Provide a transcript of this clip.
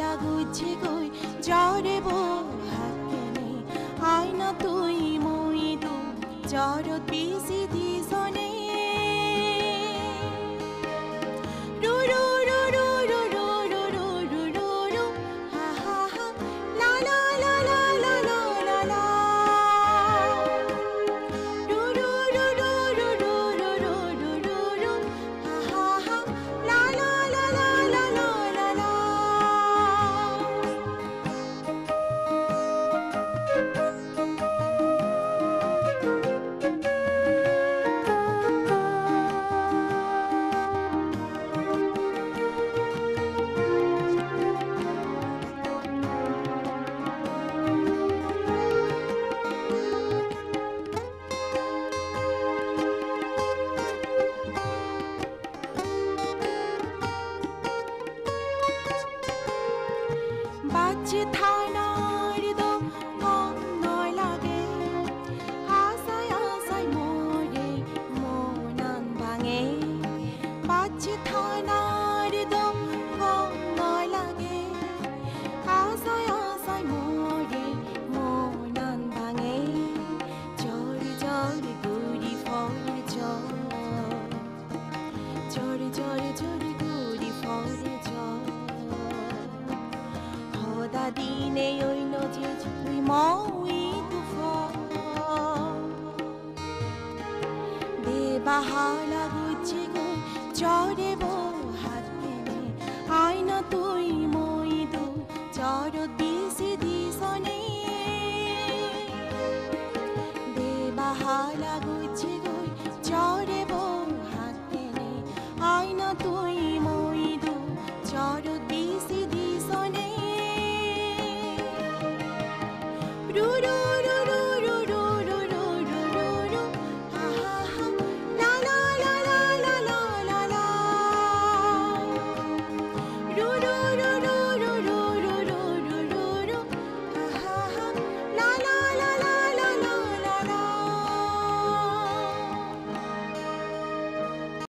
हाला गुच्छे गई जरे बो हाकेने आईना तुई मुई दु जरत बिसी दिसने বাজে থানার দম নয় লাগে আশায় আশায় মোরে মনান ভাঙে বাজে থানার দম নয় লাগে আশায় আশায় মোরে মনান ভাঙে জরে জরে গুড়ি ফলে জরে জরে জরে গুড়ি ফলে দিনে ওই নজে তুই মই তুফান বেবাহালা গুচ্ছে গই চরে বো হাত কেনে আইনা তুই মই দু চরত বিসি দিসনে